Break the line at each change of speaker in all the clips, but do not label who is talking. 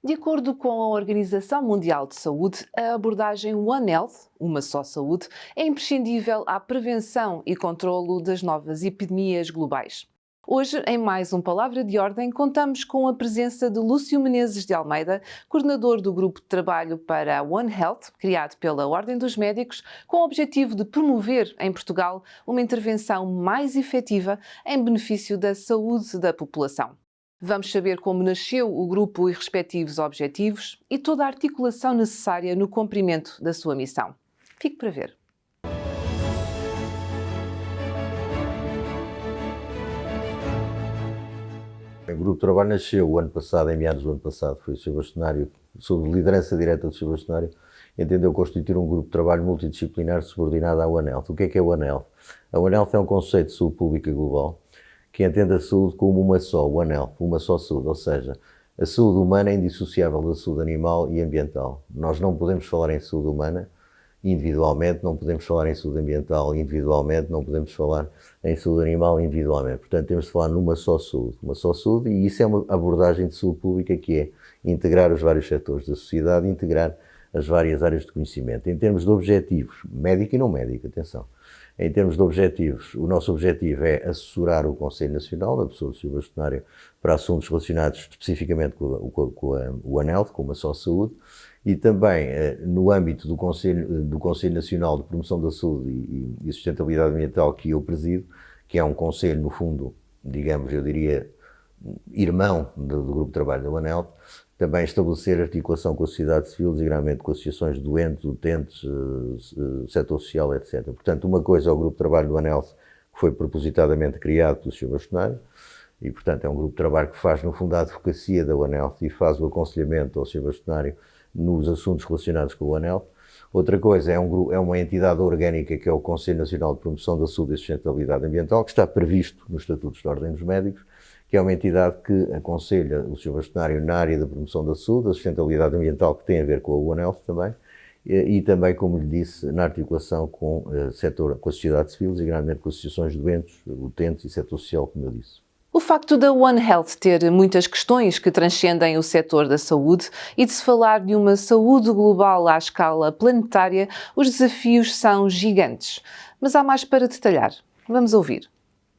De acordo com a Organização Mundial de Saúde, a abordagem One Health, uma só saúde, é imprescindível à prevenção e controlo das novas epidemias globais. Hoje, em mais um Palavra de Ordem, contamos com a presença de Lúcio Menezes de Almeida, coordenador do Grupo de Trabalho para a One Health, criado pela Ordem dos Médicos, com o objetivo de promover em Portugal uma intervenção mais efetiva em benefício da saúde da população. Vamos saber como nasceu o grupo e respectivos objetivos e toda a articulação necessária no cumprimento da sua missão. Fique para ver.
O grupo de trabalho nasceu o ano passado, em meados do ano passado, foi o Sr. Bastonário, sob liderança direta do Sr. Bastonário, entendeu constituir um grupo de trabalho multidisciplinar subordinado à One Health. O que é One Health? A One Health é um conceito de saúde pública global que entende a saúde como uma só, One Health, uma só saúde, ou seja, a saúde humana é indissociável da saúde animal e ambiental. Nós não podemos falar em saúde humana individualmente, não podemos falar em saúde ambiental individualmente, não podemos falar em saúde animal individualmente. Portanto, temos de falar numa só saúde, e isso é uma abordagem de saúde pública que é integrar os vários setores da sociedade, integrar as várias áreas de conhecimento. Em termos de objetivos, médico e não médico, atenção. Em termos de objetivos, o nosso objetivo é assessorar o Conselho Nacional, na pessoa do Sr. Bastonário, para assuntos relacionados especificamente com a One Health, com uma só saúde, e também no âmbito do Conselho Nacional de Promoção da Saúde e Sustentabilidade Ambiental, que eu presido, que é um conselho, no fundo, digamos, eu diria, irmão do grupo de trabalho da One Health, também estabelecer articulação com a sociedade civil, designadamente com associações de doentes, utentes, setor social, etc. Portanto, uma coisa é o grupo de trabalho do One Health, que foi propositadamente criado pelo Sr. Bastonário, e, portanto, é um grupo de trabalho que faz, no fundo, a advocacia da One Health e faz o aconselhamento ao Sr. Bastonário nos assuntos relacionados com o One Health. Outra coisa é uma entidade orgânica que é o Conselho Nacional de Promoção da Saúde e Sustentabilidade Ambiental, que está previsto nos Estatutos da Ordem dos Médicos, que é uma entidade que aconselha o Sr. Bastonário na área da promoção da saúde, da sustentabilidade ambiental, que tem a ver com a One Health também, e também, como lhe disse, na articulação com a sociedade civil, designadamente com associações de doentes, utentes e setor social, como eu disse.
O facto da One Health ter muitas questões que transcendem o setor da saúde e de se falar de uma saúde global à escala planetária, os desafios são gigantes. Mas há mais para detalhar. Vamos ouvir.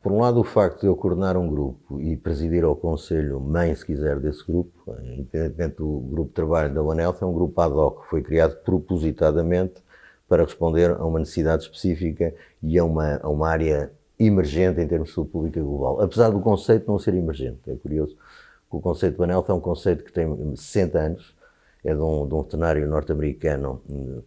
Por um lado, o facto de eu coordenar um grupo e presidir ao conselho mãe, se quiser, desse grupo, independentemente do grupo de trabalho da One Health, é um grupo ad hoc que foi criado propositadamente para responder a uma necessidade específica e a uma área emergente em termos de saúde pública global. Apesar do conceito não ser emergente, é curioso que o conceito do One Health é um conceito que tem 60 anos, é de um veterinário norte-americano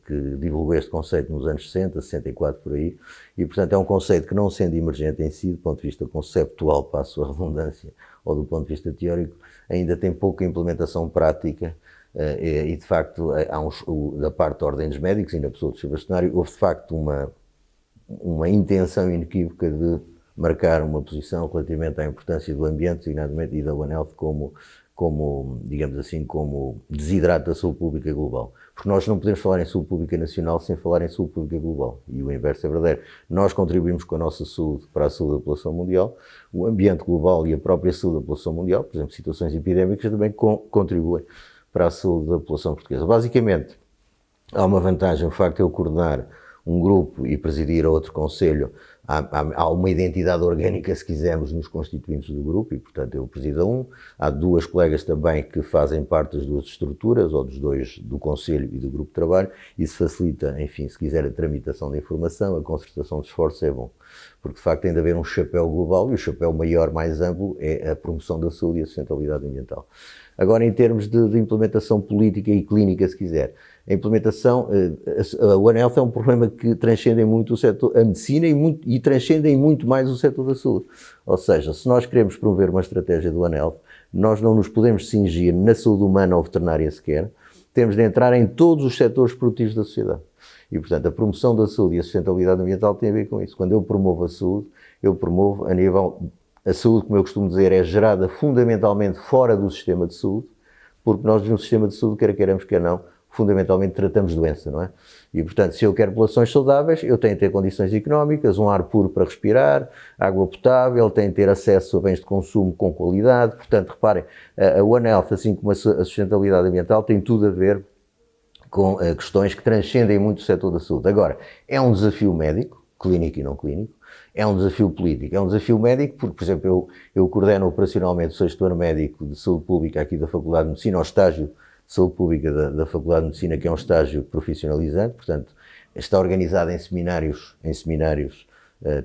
que divulgou este conceito nos anos 60, 64 por aí, e portanto é um conceito que, não sendo emergente em si, do ponto de vista conceptual, passo a redundância, ou do ponto de vista teórico, ainda tem pouca implementação prática, e de facto, da parte da Ordem dos Médicos e na pessoa do Sr. Bastonário, houve de facto uma intenção inequívoca de marcar uma posição relativamente à importância do ambiente, designadamente, e da One Health como, digamos assim, como desidrato da saúde pública global. Porque nós não podemos falar em saúde pública nacional sem falar em saúde pública global. E o inverso é verdadeiro. Nós contribuímos com a nossa saúde para a saúde da população mundial, o ambiente global e a própria saúde da população mundial, por exemplo, situações epidémicas, também contribuem para a saúde da população portuguesa. Basicamente, há uma vantagem, o facto de eu coordenar um grupo e presidir outro conselho, há uma identidade orgânica, se quisermos, nos constituintes do grupo, e portanto eu presido um. Há duas colegas também que fazem parte das duas estruturas, ou dos dois, do conselho e do grupo de trabalho. Isso facilita, enfim, se quiser, a tramitação da informação, a concertação de esforços é bom, porque de facto tem de haver um chapéu global, e o chapéu maior, mais amplo, é a promoção da saúde e a sustentabilidade ambiental. Agora, em termos de implementação política e clínica, se quiser, a implementação, a One Health é um problema que transcende muito o setor, a medicina e transcende muito mais o setor da saúde. Ou seja, se nós queremos promover uma estratégia do One Health, nós não nos podemos cingir na saúde humana ou veterinária sequer, temos de entrar em todos os setores produtivos da sociedade. E, portanto, a promoção da saúde e a sustentabilidade ambiental tem a ver com isso. Quando eu promovo a saúde, eu promovo a nível... A saúde, como eu costumo dizer, é gerada fundamentalmente fora do sistema de saúde, porque nós no sistema de saúde, quer queiramos, quer não, fundamentalmente tratamos doença, não é? E, portanto, se eu quero populações saudáveis, eu tenho que ter condições económicas, um ar puro para respirar, água potável, tenho que ter acesso a bens de consumo com qualidade. Portanto, reparem, a One Health, assim como a sustentabilidade ambiental, tem tudo a ver com questões que transcendem muito o setor da saúde. Agora, é um desafio médico, clínico e não clínico, é um desafio político, é um desafio médico porque, por exemplo, eu coordeno operacionalmente o 6º ano médico de saúde pública aqui da Faculdade de Medicina, ao estágio de saúde pública da Faculdade de Medicina, que é um estágio profissionalizante, portanto, está organizado em seminários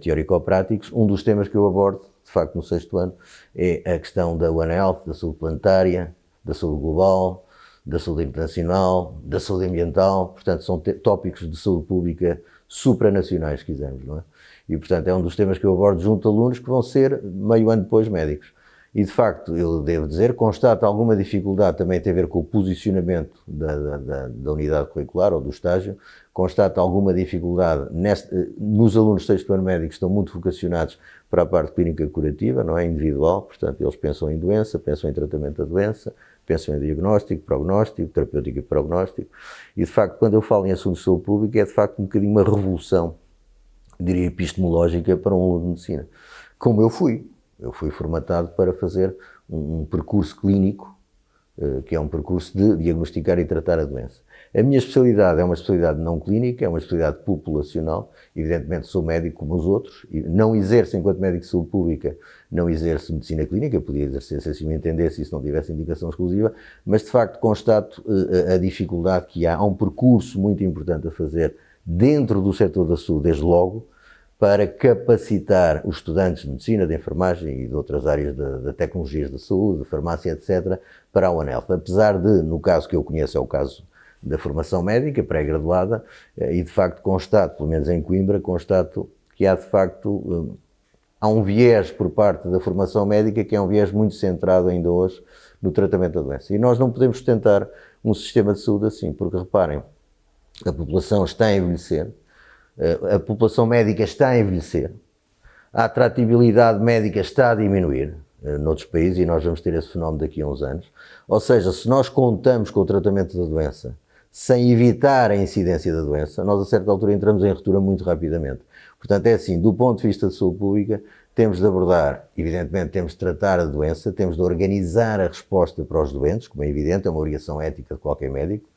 teórico-práticos. Um dos temas que eu abordo, de facto, no 6º ano, é a questão da One Health, da saúde planetária, da saúde global, da saúde internacional, da saúde ambiental. Portanto, são tópicos de saúde pública supranacionais, se quisermos, não é? E, portanto, é um dos temas que eu abordo junto a alunos que vão ser, meio ano depois, médicos. E, de facto, eu devo dizer, constato alguma dificuldade, também tem a ver com o posicionamento da unidade curricular ou do estágio, constato alguma dificuldade nos alunos do 6º ano médico que estão muito vocacionados para a parte clínica curativa, não é individual, portanto, eles pensam em doença, pensam em tratamento da doença, pensam em diagnóstico, prognóstico, terapêutico e prognóstico. E, de facto, quando eu falo em assuntos de saúde pública, é, de facto, um bocadinho uma revolução, diria, epistemológica para um aluno de medicina. Como eu fui formatado para fazer um percurso clínico, que é um percurso de diagnosticar e tratar a doença. A minha especialidade é uma especialidade não clínica, é uma especialidade populacional. Evidentemente sou médico como os outros, e não exerço enquanto médico de saúde pública, não exerço medicina clínica, podia exercer se assim me entendesse e se não tivesse indicação exclusiva, mas de facto constato a dificuldade que há um percurso muito importante a fazer dentro do setor da saúde, desde logo, para capacitar os estudantes de medicina, de enfermagem e de outras áreas de tecnologias da saúde, de farmácia, etc., para a One Health. Apesar de, no caso que eu conheço, é o caso da formação médica pré-graduada, e de facto constato, pelo menos em Coimbra, constato que há de facto, há um viés por parte da formação médica que é um viés muito centrado ainda hoje no tratamento da doença. E nós não podemos sustentar um sistema de saúde assim, porque reparem, a população está a envelhecer, a população médica está a envelhecer, a atratividade médica está a diminuir noutros países e nós vamos ter esse fenómeno daqui a uns anos. Ou seja, se nós contamos com o tratamento da doença sem evitar a incidência da doença, nós a certa altura entramos em ruptura muito rapidamente. Portanto, é assim, do ponto de vista de saúde pública, temos de abordar, evidentemente temos de tratar a doença, temos de organizar a resposta para os doentes, como é evidente, é uma obrigação ética de qualquer médico,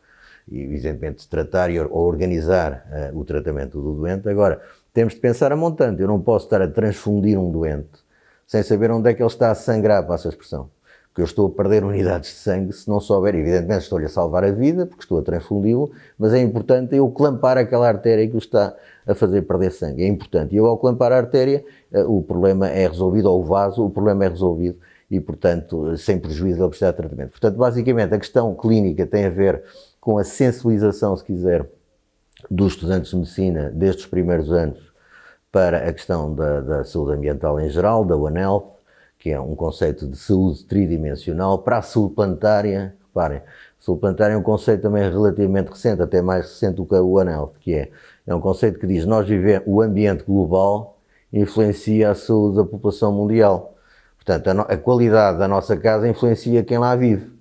e evidentemente de tratar ou organizar o tratamento do doente. Agora, temos de pensar a montante. Eu não posso estar a transfundir um doente sem saber onde é que ele está a sangrar, passa a expressão. Porque eu estou a perder unidades de sangue se não souber. Evidentemente estou-lhe a salvar a vida, porque estou a transfundi-lo, mas é importante eu clampar aquela artéria que o está a fazer perder sangue. É importante. E eu, ao clampar a artéria, o problema é resolvido, ou o vaso, o problema é resolvido e, portanto, sem prejuízo ele precisar de tratamento. Portanto, basicamente, a questão clínica tem a ver com a sensibilização, se quiser, dos estudantes de medicina desde os primeiros anos para a questão da saúde ambiental em geral, da One Health, que é um conceito de saúde tridimensional, para a saúde planetária. Reparem, a saúde planetária é um conceito também relativamente recente, até mais recente do que a One Health, que é um conceito que diz que nós vivemos, o ambiente global influencia a saúde da população mundial. Portanto, a qualidade da nossa casa influencia quem lá vive.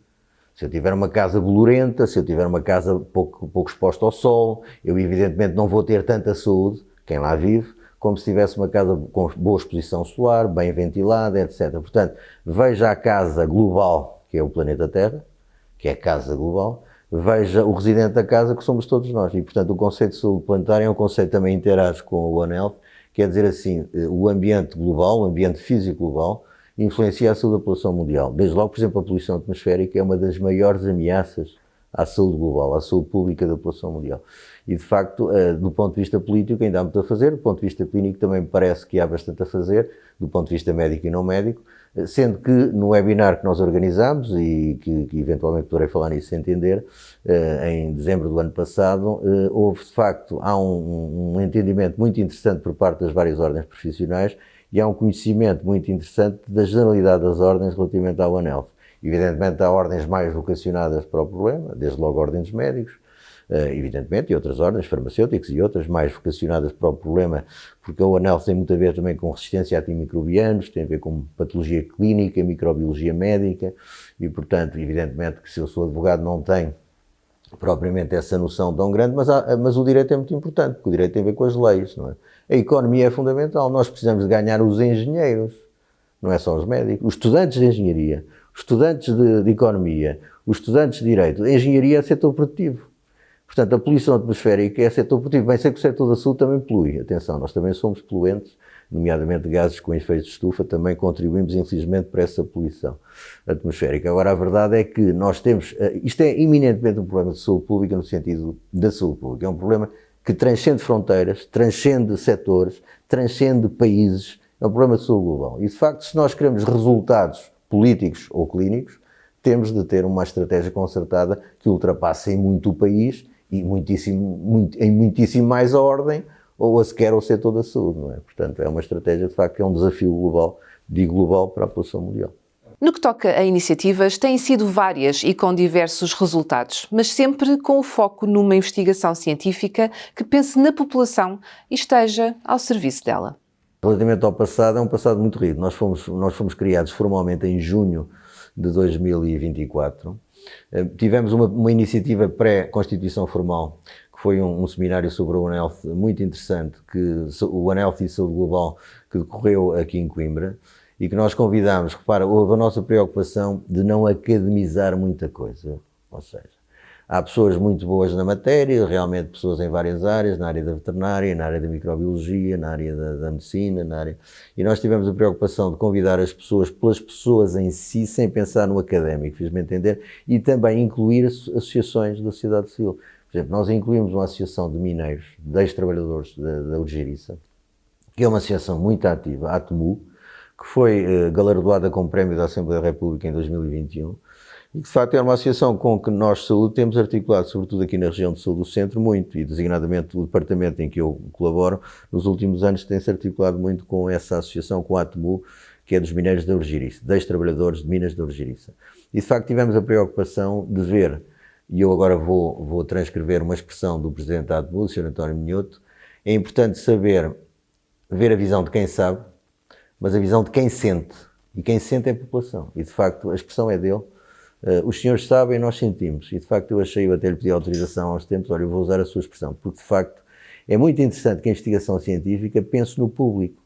Se eu tiver uma casa bolorenta, se eu tiver uma casa pouco exposta ao sol, eu evidentemente não vou ter tanta saúde, quem lá vive, como se tivesse uma casa com boa exposição solar, bem ventilada, etc. Portanto, veja a casa global, que é o planeta Terra, que é a casa global, veja o residente da casa, que somos todos nós. E, portanto, o conceito de saúde planetária é um conceito que também interage com o One Health, quer dizer assim, o ambiente global, o ambiente físico global, influencia a saúde da população mundial. Desde logo, por exemplo, a poluição atmosférica é uma das maiores ameaças à saúde global, à saúde pública da população mundial. E, de facto, do ponto de vista político ainda há muito a fazer, do ponto de vista clínico também me parece que há bastante a fazer, do ponto de vista médico e não médico, sendo que no webinar que nós organizámos, e que eventualmente poderei falar nisso sem entender, em dezembro do ano passado, houve, de facto, há um entendimento muito interessante por parte das várias ordens profissionais e há um conhecimento muito interessante da generalidade das ordens relativamente à One Health. Evidentemente há ordens mais vocacionadas para o problema, desde logo ordens de médicos, evidentemente, e outras ordens, farmacêuticas e outras mais vocacionadas para o problema, porque a One Health tem muito a ver também com resistência a antimicrobianos, tem a ver com patologia clínica, microbiologia médica, e portanto, evidentemente que se eu sou advogado não tenho propriamente essa noção tão grande, mas o direito é muito importante, porque o direito tem a ver com as leis, não é? A economia é fundamental, nós precisamos de ganhar os engenheiros, não é só os médicos, os estudantes de engenharia, os estudantes de economia, os estudantes de direito. A engenharia é setor produtivo. Portanto, a poluição atmosférica é setor produtivo. Bem sei que o setor da saúde também polui. Atenção, nós também somos poluentes, nomeadamente gases com efeito de estufa, também contribuímos, infelizmente, para essa poluição atmosférica. Agora, a verdade é que nós temos... Isto é eminentemente um problema de saúde pública no sentido da saúde pública. É um problema que transcende fronteiras, transcende setores, transcende países. É um problema de saúde global. E, de facto, se nós queremos resultados políticos ou clínicos, temos de ter uma estratégia concertada que ultrapasse em muito o país e em muitíssimo mais a ordem ou a sequer o setor da saúde, não é? Portanto, é uma estratégia, de facto, que é um desafio global, digo global, para a população mundial.
No que toca a iniciativas, têm sido várias e com diversos resultados, mas sempre com o foco numa investigação científica que pense na população e esteja ao serviço dela.
Relativamente ao passado, é um passado muito rico. Nós fomos criados formalmente em junho de 2024. Tivemos uma iniciativa pré-constituição formal, que foi um seminário sobre o One Health muito interessante, o One Health e Saúde Global, que decorreu aqui em Coimbra, e que nós convidámos, repara, houve a nossa preocupação de não academizar muita coisa, ou seja, há pessoas muito boas na matéria, realmente pessoas em várias áreas, na área da veterinária, na área da microbiologia, na área da medicina, e nós tivemos a preocupação de convidar as pessoas pelas pessoas em si, sem pensar no académico, fiz-me entender, e também incluir associações da sociedade civil. Por exemplo, nós incluímos uma associação de mineiros, de ex-trabalhadores da Urgeriça, que é uma associação muito ativa, a ATMU, que foi galardoada com o Prémio da Assembleia da República em 2021, e que de facto é uma associação com que nós, saúde, temos articulado, sobretudo aqui na região de saúde do centro, muito, e designadamente o departamento em que eu colaboro, nos últimos anos tem-se articulado muito com essa associação, com a ATMU, que é dos mineiros da Urgeriça, dos trabalhadores de Minas da Urgeriça. E de facto tivemos a preocupação de ver, e eu agora vou transcrever uma expressão do presidente da ATMU, o Sr. António Minhoto, é importante ver a visão de quem sabe, mas a visão de quem sente, e quem sente é a população, e de facto a expressão é dele. Os senhores sabem, nós sentimos, e de facto eu até lhe pedi autorização há uns tempos, olha, eu vou usar a sua expressão, porque de facto é muito interessante que a investigação científica pense no público.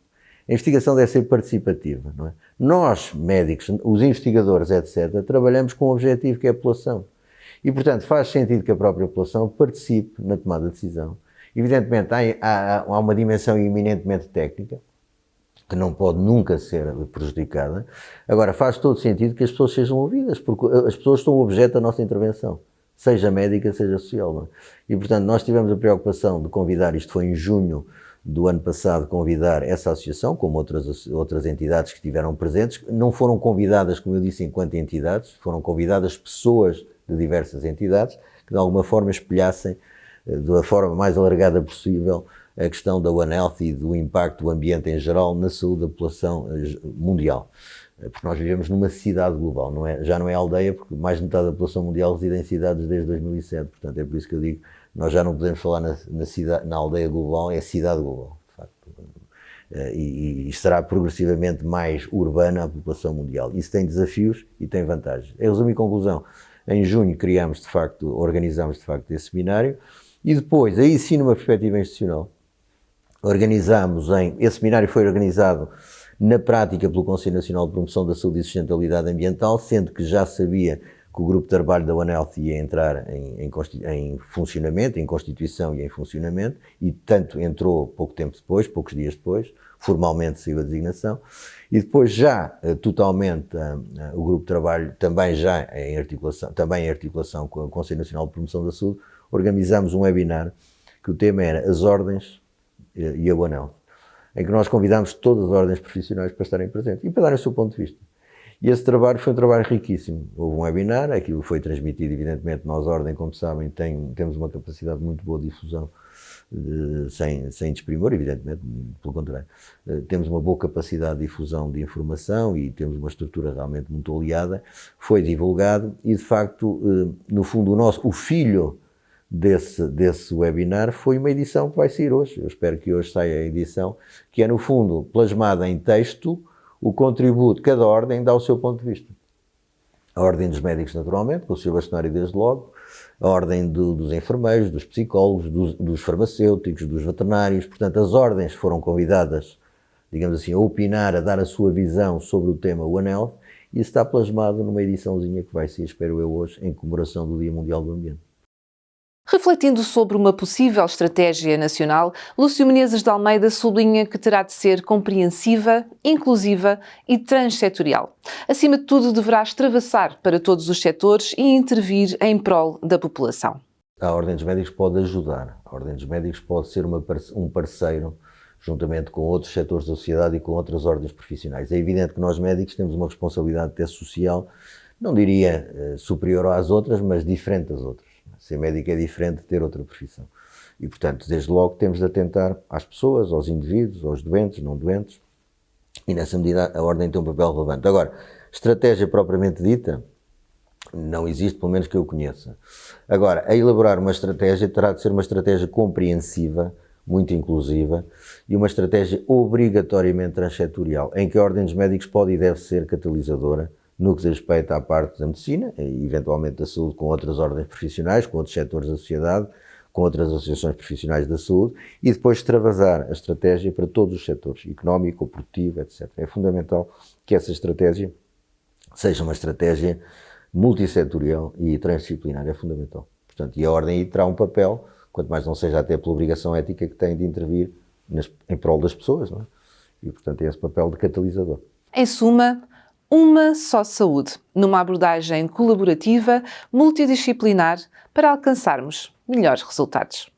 A investigação deve ser participativa, não é? Nós, médicos, os investigadores, etc., trabalhamos com um objetivo que é a população. E, portanto, faz sentido que a própria população participe na tomada de decisão. Evidentemente, há uma dimensão eminentemente técnica, que não pode nunca ser prejudicada. Agora, faz todo sentido que as pessoas sejam ouvidas, porque as pessoas são o objeto da nossa intervenção, seja médica, seja social. Não é? E, portanto, nós tivemos a preocupação de convidar, isto foi em junho do ano passado, convidar essa associação, como outras entidades que estiveram presentes. Não foram convidadas, como eu disse, enquanto entidades, foram convidadas pessoas de diversas entidades que, de alguma forma, espelhassem, da forma mais alargada possível, a questão da One Health e do impacto do ambiente em geral na saúde da população mundial. Porque nós vivemos numa cidade global, já não é aldeia, porque mais de metade da população mundial reside em cidades desde 2007. Portanto, é por isso que eu digo, nós já não podemos falar na aldeia global, é cidade global, de facto. E será progressivamente mais urbana a população mundial. Isso tem desafios e tem vantagens. Em resumo e conclusão, em junho organizamos de facto esse seminário, e depois, aí sim numa perspectiva institucional, esse seminário foi organizado na prática pelo Conselho Nacional de Promoção da Saúde e Sustentabilidade Ambiental, sendo que já sabia que o grupo de trabalho da One Health ia entrar em funcionamento, em constituição e em funcionamento, e tanto entrou poucos dias depois, formalmente saiu a designação, e depois já totalmente o grupo de trabalho, também em articulação com o Conselho Nacional de Promoção da Saúde, organizamos um webinar que o tema era as ordens e a One Health, em que nós convidámos todas as ordens profissionais para estarem presentes e para darem o seu ponto de vista. E esse trabalho foi um trabalho riquíssimo. Houve um webinar, aquilo foi transmitido, evidentemente, nós, Ordem, como sabem, temos uma capacidade muito boa de difusão, sem desprimor, evidentemente, pelo contrário. Temos uma boa capacidade de difusão de informação e temos uma estrutura realmente muito aliada. Foi divulgado e, de facto, no fundo, o filho desse webinar foi uma edição que vai sair hoje. Eu espero que hoje saia a edição, que é, no fundo, plasmada em texto, o contributo, cada ordem dá o seu ponto de vista. A Ordem dos Médicos, naturalmente, com o Sr. Bastonário desde logo, a Ordem dos Enfermeiros, dos Psicólogos, dos Farmacêuticos, dos Veterinários. Portanto, as ordens foram convidadas, digamos assim, a opinar, a dar a sua visão sobre o tema One Health, e isso está plasmado numa ediçãozinha que vai ser, espero eu, hoje, em comemoração do Dia Mundial do Ambiente.
Refletindo sobre uma possível estratégia nacional, Lúcio Menezes de Almeida sublinha que terá de ser compreensiva, inclusiva e transsetorial. Acima de tudo, deverá extravasar para todos os setores e intervir em prol da população.
A Ordem dos Médicos pode ajudar. A Ordem dos Médicos pode ser um parceiro, juntamente com outros setores da sociedade e com outras ordens profissionais. É evidente que nós médicos temos uma responsabilidade até social, não diria superior às outras, mas diferente das outras. Ser médico é diferente de ter outra profissão. E, portanto, desde logo temos de atentar às pessoas, aos indivíduos, aos doentes, não doentes, e nessa medida a Ordem tem um papel relevante. Agora, estratégia propriamente dita, não existe, pelo menos que eu conheça. Agora, a elaborar uma estratégia terá de ser uma estratégia compreensiva, muito inclusiva, e uma estratégia obrigatoriamente transsetorial, em que a Ordem dos Médicos pode e deve ser catalisadora no que diz respeito à parte da medicina e eventualmente da saúde, com outras ordens profissionais, com outros setores da sociedade, com outras associações profissionais da saúde, e depois extravasar a estratégia para todos os setores, económico, produtivo, etc. É fundamental que essa estratégia seja uma estratégia multissetorial e transdisciplinar, é fundamental. Portanto, e a Ordem aí terá um papel, quanto mais não seja até pela obrigação ética que tem de intervir em prol das pessoas, não é? E, portanto, é esse papel de catalisador.
Em suma, uma só saúde, numa abordagem colaborativa, multidisciplinar, para alcançarmos melhores resultados.